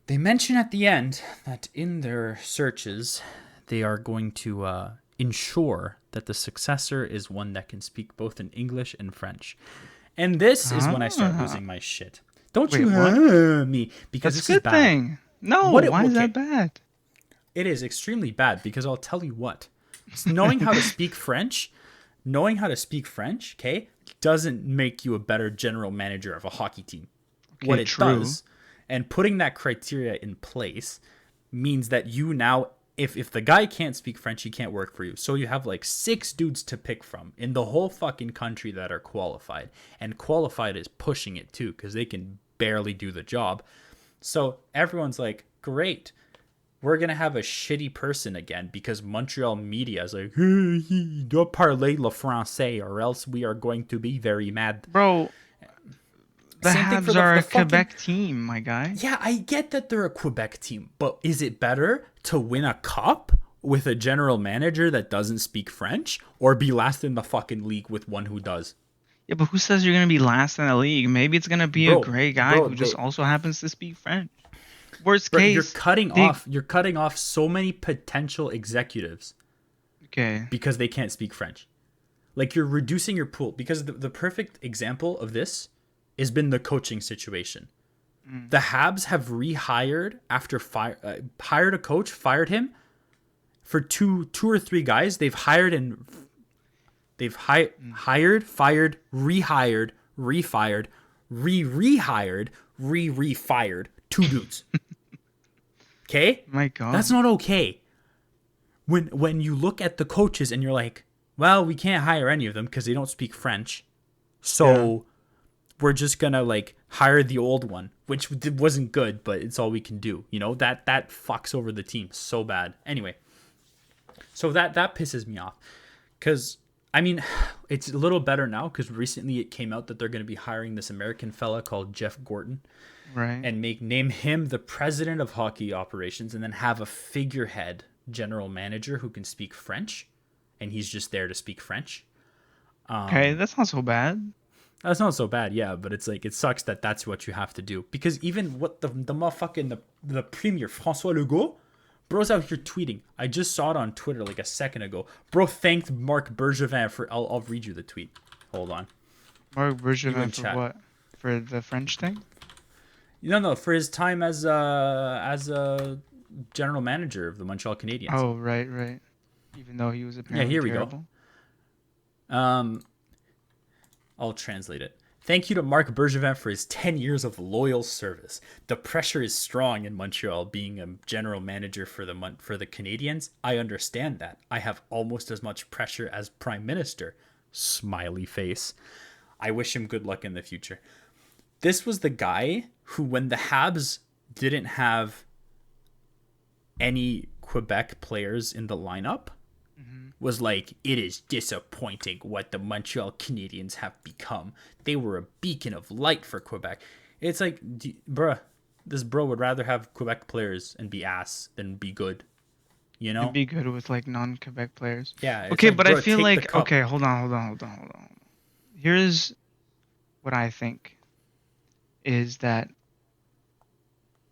they mention at the end that in their searches, they are going to ensure that the successor is one that can speak both in English and French. And this is when I start losing my shit. Don't you hear me? Because that's this is bad. Thing. No, why is that bad? It is extremely bad, because I'll tell you what. Knowing how to speak French, okay, doesn't make you a better general manager of a hockey team. Okay, what it does, and putting that criteria in place, means that you now, if the guy can't speak French, he can't work for you. So you have 6 dudes to pick from in the whole fucking country that are qualified. And qualified is pushing it too, because they can barely do the job. So everyone's like, great, we're going to have a shitty person again, because Montreal media is like, hey, he doit parler le français, or else we are going to be very mad. Bro, the Habs are a Quebec team, my guy. Yeah, I get that they're a Quebec team, but is it better to win a cup with a general manager that doesn't speak French, or be last in the fucking league with one who does? Yeah, but who says you're going to be last in the league? Maybe it's going to be a great guy who just also happens to speak French. Worst case, you're cutting off so many potential executives. Okay. Because they can't speak French. You're reducing your pool, because the perfect example of this has been the coaching situation. The Habs have rehired after hired a coach, fired him for two or three guys. They've hired, fired, rehired, refired, rehired, fired 2 dudes. Okay? My God. That's not okay. When you look at the coaches and you're like, well, we can't hire any of them because they don't speak French. So we're just going to like hire the old one, which wasn't good, but it's all we can do. You know, that fucks over the team so bad. Anyway, so that pisses me off because, I mean, it's a little better now because recently it came out that they're going to be hiring this American fella called Jeff Gorton. Right. And name him the president of hockey operations and then have a figurehead general manager who can speak French. And he's just there to speak French. Okay, that's not so bad. That's not so bad, yeah, but it's like, it sucks that that's what you have to do. Because even what the motherfucking, the premier, François Legault, bro's out here tweeting. I just saw it on Twitter like a second ago. Bro thanked Marc Bergevin for, I'll read you the tweet. Hold on. Marc Bergevin for chat. what? For the French thing? No, for his time as a general manager of the Montreal Canadiens. Oh, right. Even though he was apparently here we terrible. go. I'll translate it. Thank you to Marc Bergevin for his 10 years of loyal service. The pressure is strong in Montreal being a general manager for the Canadiens. I understand that. I have almost as much pressure as prime minister. Smiley face. I wish him good luck in the future. This was the guy who, when the Habs didn't have any Quebec players in the lineup, was like, it is disappointing what the Montreal Canadiens have become. They were a beacon of light for Quebec. It's like, this bro would rather have Quebec players and be ass than be good. You know? And be good with like non-Quebec players. Yeah. Okay, like, but bro, I feel take the like, cup. okay, hold on. Here's what I think is that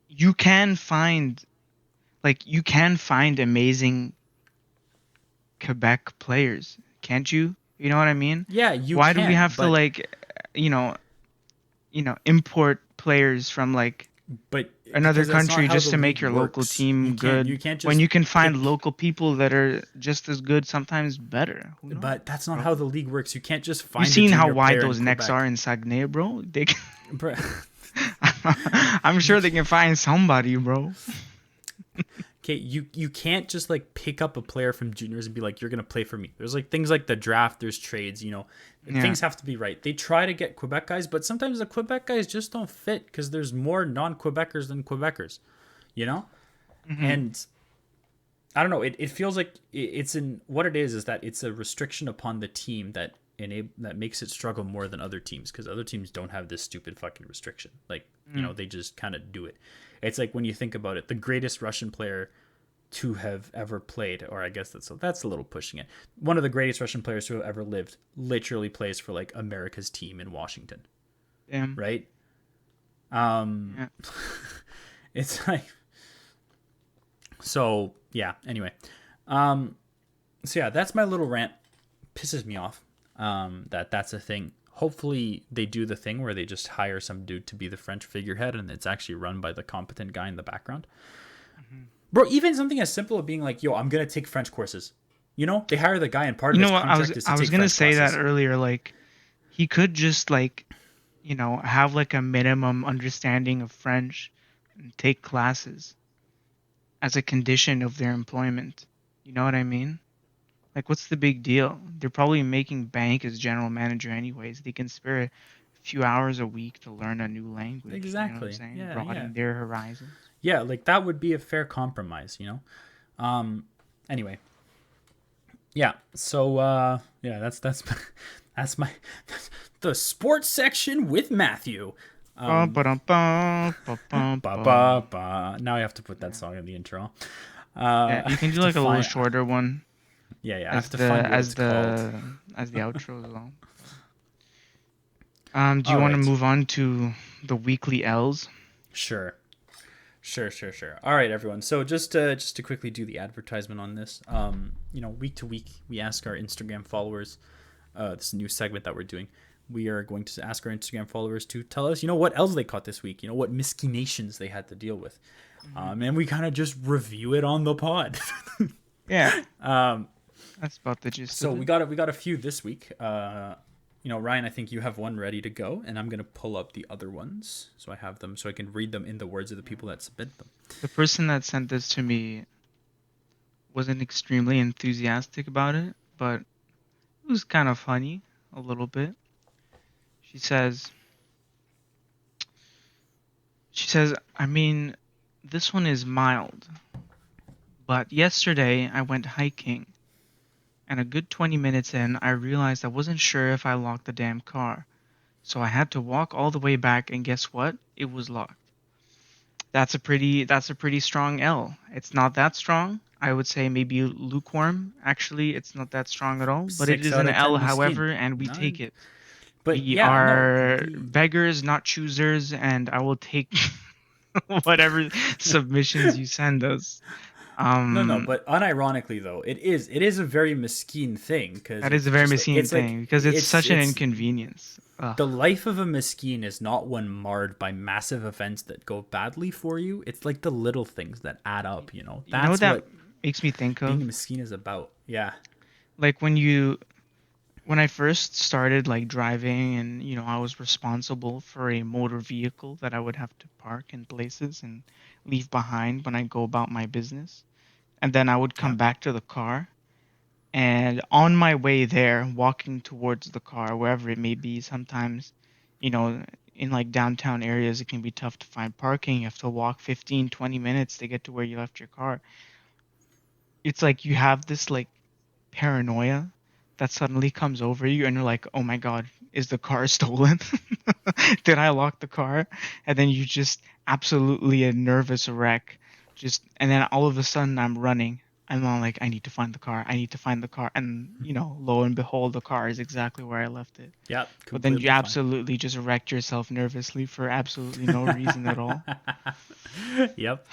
you can find amazing Quebec players, can't you? You know what I mean? Yeah, you Why can, do we have to but- like, import players from like but another because that's not country how just the to make league your local works. team good You can't just when you can find pick- local people that are just as good, sometimes better? Who knows? But that's not how the league works. You can't just find. You've seen a how junior wide player those in necks Quebec. are in Saguenay, bro. They can, Bro, I'm sure they can find somebody, bro. okay, you can't just like pick up a player from juniors and be like, you're gonna play for me. There's like things like the draft. There's trades. You know, Yeah. things have to be right. They try to get Quebec guys, but sometimes the Quebec guys just don't fit because there's more non-Quebecers than Quebecers. You know, and I don't know. It feels like it's in what it is that it's a restriction upon the team that makes it struggle more than other teams because other teams don't have this stupid fucking restriction. Like you know, they just kind of do it. It's like when you think about it, the greatest Russian player to have ever played, or I guess that's a little pushing it. One of the greatest Russian players to have ever lived literally plays for like America's team in Washington, Damn. right? Yeah. It's like, so yeah. Anyway, so yeah, that's my little rant. Pisses me off. That's a thing. Hopefully they do the thing where they just hire some dude to be the French figurehead and it's actually run by the competent guy in the background. Bro, even something as simple as being like, yo, I'm going to take French courses. You know, they hire the guy and part of his contract is to I was take gonna French say classes. that earlier. Like, he could just like, have like a minimum understanding of French and take classes as a condition of their employment. You know what I mean? Like, what's the big deal? They're probably making bank as general manager anyways. They can spare a few hours a week to learn a new language. Exactly. You know what I'm saying? Yeah, Broaden yeah. their horizons. Yeah, like that would be a fair compromise, you know? Anyway. Yeah, so yeah, that's my the sports section with Matthew. Ba-ba-dum-bum, ba-bum, Ba, bum. ba, ba. Now I have to put that song in the intro. Yeah, you can do like a little shorter one. Yeah, I as have to the find what as it's the called. as the outro as well. Do you want to Alright. move on to the weekly L's? Sure. All right, everyone. So just to quickly do the advertisement on this, week to week we ask our Instagram followers. This is a new segment that we're doing. We are going to ask our Instagram followers to tell us, what L's they caught this week. What Miskeenations they had to deal with, and we kind of just review it on the pod. Yeah. That's about the gist. So of we it. got a few this week. Ryan, I think you have one ready to go, and I'm gonna pull up the other ones so I have them so I can read them in the words of the people that submit them. The person that sent this to me wasn't extremely enthusiastic about it, but it was kind of funny a little bit. She says, I mean, this one is mild, but yesterday I went hiking, and a good 20 minutes in, I realized I wasn't sure if I locked the damn car. So I had to walk all the way back, and guess what? It was locked. That's a pretty strong L. It's not that strong. I would say maybe lukewarm. Actually, it's not that strong at all, but it 6 is out an of 10 L, Miskeen. however, and we No, take it. but We yeah, no. are beggars, not choosers, and I will take whatever submissions you send us. No, but unironically though, it is a very Miskeen thing because That is it's a very just Miskeen it's thing like because it's such an it's inconvenience. Ugh. the life of a Miskeen is not one marred by massive events that go badly for you. It's like the little things that add up. You know That's what that what makes me think being a of? Miskeen is about. Yeah, Like when I first started like driving and I was responsible for a motor vehicle that I would have to park in places and leave behind when I go about my business. And then I would yeah, come back to the car and on my way there, walking towards the car, wherever it may be, sometimes, you know, in like downtown areas, it can be tough to find parking. You have to walk 15, 20 minutes to get to where you left your car. It's like you have this like paranoia that suddenly comes over you and you're like, oh my god, is the car stolen? Did I lock the car? And then you just absolutely a nervous wreck. And then all of a sudden I'm running. I'm all like, I need to find the car. I need to find the car. And lo and behold, the car is exactly where I left it. yeah, But then you completely fine. absolutely just wrecked yourself nervously for absolutely no reason at all. Yep.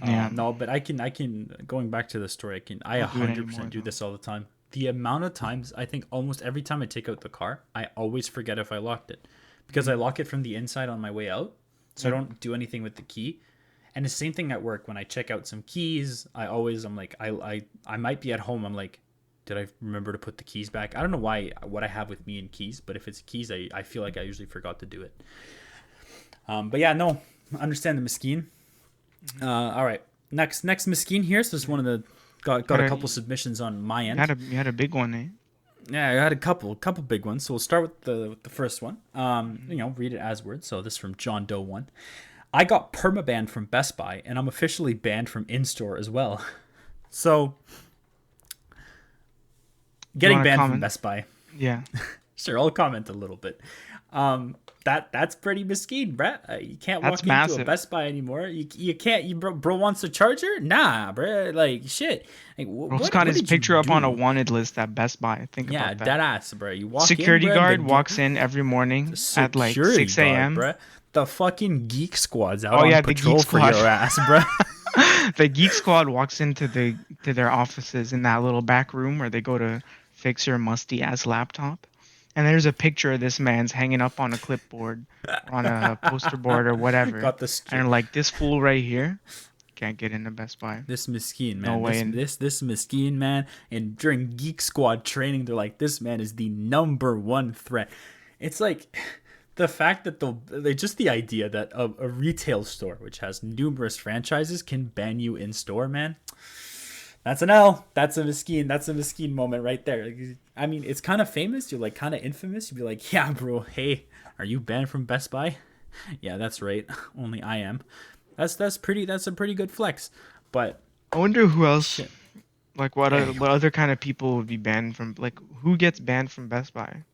Yeah. No, but I can going back to the story. I Don't do it 100% anymore, do though. this all the time. The amount of times I think almost every time I take out the car, I always forget if I locked it because I lock it from the inside on my way out, so I don't do anything with the key. And the same thing at work when I check out some keys. I'm like I might be at home. I'm like, did I remember to put the keys back? I don't know what I have with me and keys, but if it's keys, I feel like I usually forgot to do it. But yeah, no, I understand the Miskeen. All right, next Miskeen here. So this is one of the got a couple submissions on my end. You had a big one, eh? Yeah, I had a couple big ones. So we'll start with the first one. Read it as words. So this is from John Doe 1. I got permabanned from Best Buy, and I'm officially banned from in-store as well. So getting banned from Best Buy. Yeah. Sure, I'll comment a little bit. That's pretty Miskeen, Brett. You can't That's walk massive. into a Best Buy anymore. You can't. Bro wants a charger? Nah, bro. Like shit. Like, Bro's got his picture up on a wanted list at Best Buy. Think about that. Dead ass, bro. You walk Security in, bro, guard walks in every morning at like 6 a.m. Bro. The fucking Geek Squad's out Oh, yeah, on the patrol Geek for Squad. your ass, bro. The Geek Squad walks into their offices in that little back room where they go to fix your musty ass laptop. And there's a picture of this man's hanging up on a clipboard, or on a poster board or whatever. Got the and like this fool right here can't get into Best Buy. This Miskeen, man. No way. This Miskeen, man. And during Geek Squad training, they're like, this man is the number one threat. It's like the fact that the idea that a retail store, which has numerous franchises, can ban you in store, man. That's an L. That's a Miskeen moment right there. I mean, it's kind of famous. You're like kind of infamous. You'd be like, yeah, bro. Hey, are you banned from Best Buy? Yeah, that's right. Only I am. That's a pretty good flex. But I wonder who else, like what other kind of people would be banned from, like who gets banned from Best Buy?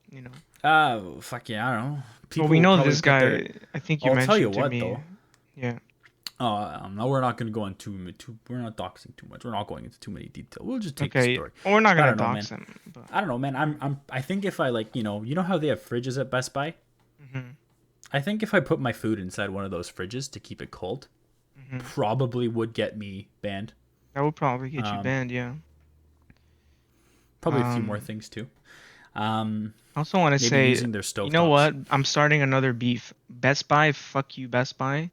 fuck yeah, I don't know. Well, we know probably this put guy. I think you I'll mentioned tell you to what, me. though. Yeah. No, we're not going to go into we're not doxing too much. We're not going into too many details. We'll just take the Okay. story. Well, we're not I gonna don't know, dox man. him. But I don't know, man. I think if I like, you know how they have fridges at Best Buy? Mhm. I think if I put my food inside one of those fridges to keep it cold, probably would get me banned. that would probably get you banned. Yeah. Probably a few more things too. I also want to Maybe say, using their you know stovetops. what? I'm starting another beef. Best Buy, fuck you, Best Buy,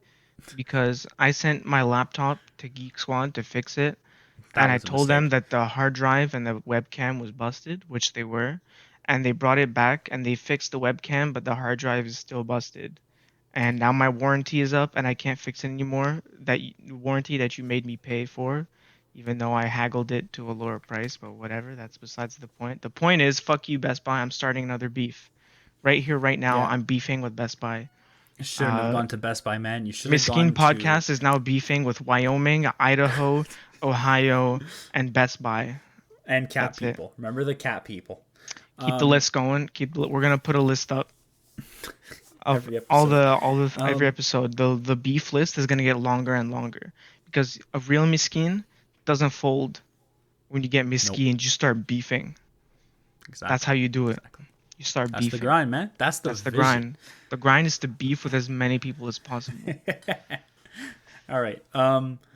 because I sent my laptop to Geek Squad to fix it, That and I was a told them mistake. that the hard drive and the webcam was busted, which they were, and they brought it back and they fixed the webcam, but the hard drive is still busted. And now my warranty is up and I can't fix it anymore. That warranty that you made me pay for, even though I haggled it to a lower price, but whatever, that's besides the point. The point is, fuck you, Best Buy. I'm starting another beef. Right here, right now, Yeah. I'm beefing with Best Buy. You shouldn't have gone to Best Buy, man. You should have Miskeen gone podcast is now beefing with Wyoming, Idaho, Ohio, and Best Buy. and cat That's it. people. Remember the cat people. Keep the list going. We're gonna put a list up of Every all episode. the every episode. The beef list is gonna get longer and longer because a real Miskeen doesn't fold. When you get Miskeen, you start beefing. Exactly. That's how you do it. Exactly. You start That's beefing. the grind, man. That's the That's the vision. grind. The grind is to beef with as many people as possible. All right.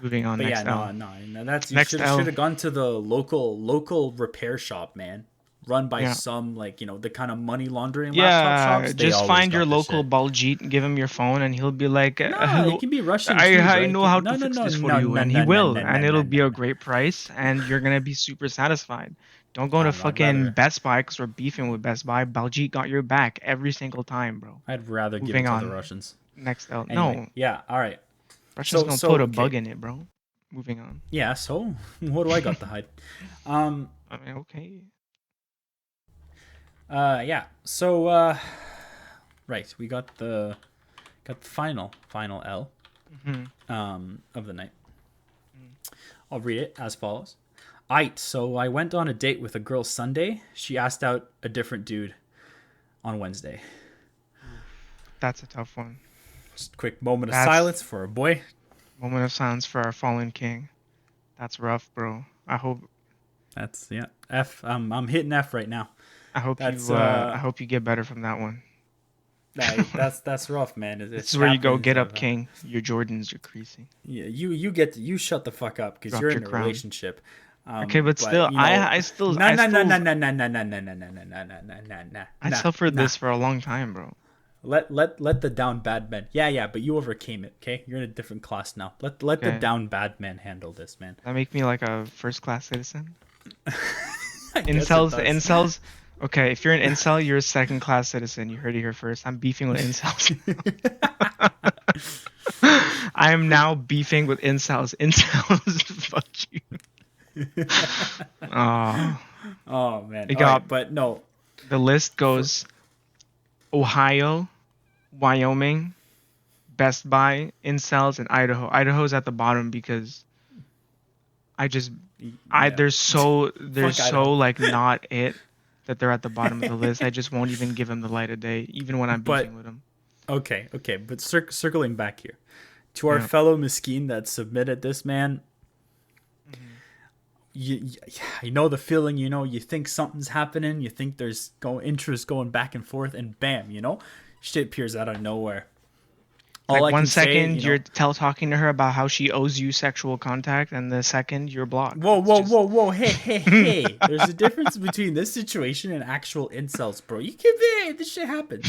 Moving on. But Next yeah, L. no. That's you Next should L. have gone to the local repair shop, man. Run by Yeah. some the kind of money laundering laptop Yeah, shops. They just always find got your the local shit. Baljeet, give him your phone, and he'll be like, No, hello, it can be Russian too, I bro. know how No, to fix this for you, no, and no, he will, no, and no, it'll no, be no. a great price, and you're gonna be super satisfied. Don't go to I'd fucking rather- Best Buy because we're beefing with Best Buy. Baljeet got your back every single time, bro. I'd rather give Moving it to on. the Russians. Next L. Anyway, No, yeah, all right. Russia's so- gonna so, put a okay. bug in it, bro. Moving on. Yeah, so what do I got to hide? I mean, okay. Yeah. So right, we got the final L of the night. I'll read it as follows. So I went on a date with a girl Sunday. She asked out a different dude on Wednesday. That's a tough one. Just a quick moment of That's- silence for a boy. Moment of silence for our fallen king. That's rough, bro. I hope That's F. I'm hitting F right now. That's, I hope you get better from that one. That's rough, man. This is where you go, get up, king. Your Jordans are creasing. Yeah, you shut the fuck up because Drop you're in your a crown. relationship. Okay, but still, I still no. I suffered this for a long time, bro. Let the down bad men. Yeah, but you overcame it. Okay, you're in a different class now. Let the Okay. down bad men handle this, man. That make me like a first class citizen. I guess it Incels, does. incels. Okay, if you're an incel, you're a second class citizen. You heard it here first. I'm beefing with incels. I am now beefing with incels. Incels, fuck you. Oh, Oh man. We All got- right, but no. the list goes Ohio, Wyoming, Best Buy, incels, and Idaho. Idaho's at the bottom because Yeah. they're so Idaho. like not it that they're at the bottom of the list. I just won't even give them the light of day, even when I'm But- beefing with them. Okay, but circling back here to our Yeah. fellow Miskeen that submitted this, man. You know the feeling, you think something's happening, you think there's interest going back and forth, and bam, shit appears out of nowhere. All Like I one can say, second you're talking to her about how she owes you sexual contact, and the second you're blocked. Whoa, It's just- hey. There's a difference between this situation and actual incels, bro. You can be, this shit happens.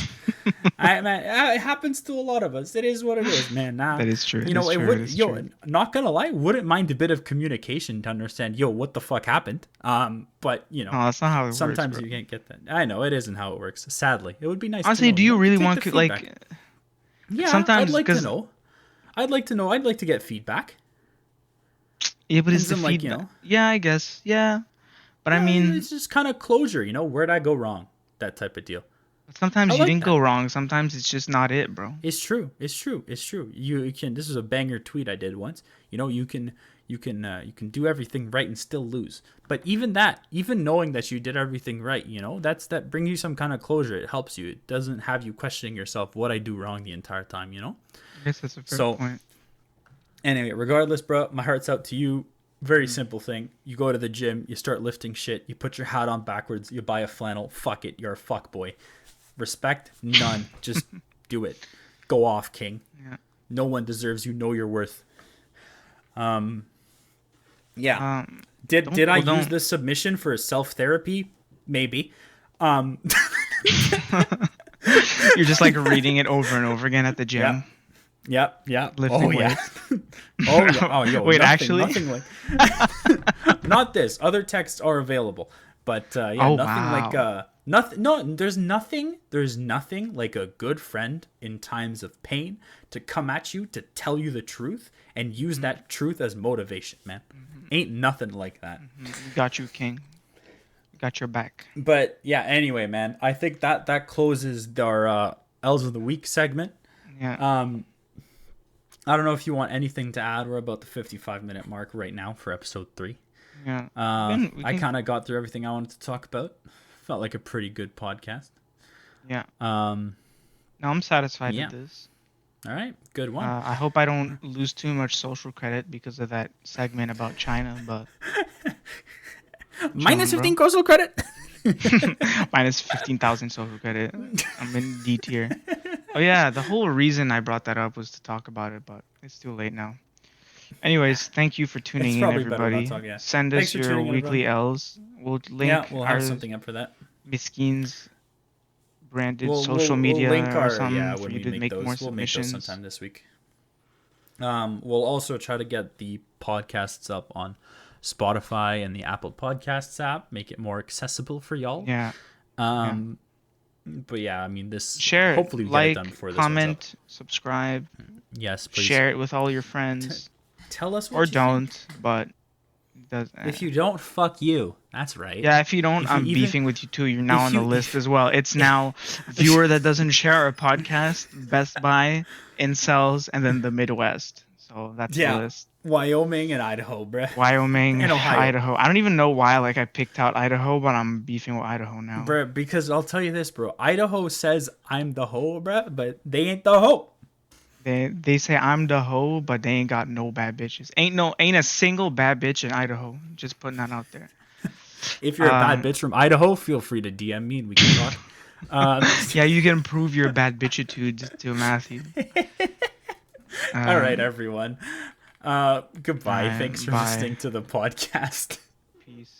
Man, it happens to a lot of us. It is what it is, man. Nah, That is true. You know, It is it true. would, It is yo, true. not gonna lie, wouldn't mind a bit of communication to understand, what the fuck happened. But No, that's not how it sometimes works. you can't get that. I know it isn't how it works. Sadly, it would be nice. Honestly, to know, do you really take want the like? feedback. Yeah, sometimes I'd like to 'cause- know. I'd like to know. I'd like to get feedback. Yeah, but And it's the some, like, feedback. Yeah, I guess. Yeah, but I Yeah, mean, it's just kind of closure. Where'd I go wrong? That type of deal. sometimes I you like didn't that. go wrong. Sometimes it's just not it, bro. It's true. You can. This is a banger tweet I did once. You can do everything right and still lose. But even knowing that you did everything right, that brings you some kind of closure. It helps you. It doesn't have you questioning yourself what I do wrong the entire time. I guess that's a fair So- point. Anyway, regardless, bro, my heart's out to you. Very simple thing. You go to the gym, you start lifting shit, you put your hat on backwards, you buy a flannel. Fuck it, you're a fuck boy. Respect? None. Just do it. Go off, king. Yeah. No one deserves you. Know your worth. Yeah. Did I use don't- this submission for self therapy? Maybe. You're just like reading it over and over again at the gym. Yeah. Lifting Oh yeah. weights. Oh yeah. Oh yo. Wait, nothing, actually? nothing like. Not this. Other texts are available, but yeah, Oh, nothing wow. Nothing. No, there's nothing. There's nothing like a good friend in times of pain to come at you to tell you the truth and use that truth as motivation, man. Ain't nothing like that. Got you, King. Got your back. But yeah, anyway, man, I think that closes our L's of the Week segment. Yeah. I don't know if you want anything to add. We're about the 55-minute mark right now for episode 3. Yeah. I kind of got through everything I wanted to talk about. Felt like a pretty good podcast. Yeah. No, I'm satisfied with this. All right, good one. I hope I don't lose too much social credit because of that segment about China, but minus 15 social credit. minus 15,000 social credit. I'm in D tier. Oh yeah, the whole reason I brought that up was to talk about it, but it's too late now. Anyways, thank you for tuning in, everybody. Send us your weekly L's. We'll link we'll have something up for that. Miskeens branded social media link or something when for we you to make those. more We'll make those submissions. sometime this week. We'll also try to get the podcasts up on Spotify and the Apple Podcasts app, make it more accessible for y'all. Yeah. But yeah, I mean, this share, hopefully we like, get it done before this comment, subscribe. Yes, please. Share it with all your friends. Tell us what or you don't, think. but if you don't, fuck you. That's right. Yeah, if you don't, I'm beefing with you too. You're now on the list as well. It's now viewer that doesn't share our podcast, Best Buy, Incels, and then the Midwest. So that's the list. Wyoming and Idaho, bruh. Wyoming and Ohio. Idaho. I don't even know why I picked out Idaho, but I'm beefing with Idaho now. Bruh, because I'll tell you this, bro. Idaho says I'm the hoe, bruh, but they ain't the hoe. They say I'm the hoe, but they ain't got no bad bitches. Ain't a single bad bitch in Idaho. Just putting that out there. If you're a bad bitch from Idaho, feel free to DM me and we can talk. Yeah, you can prove your bad bitchitude to Matthew. All right, everyone. Goodbye. Thanks for bye. listening to the podcast. Peace.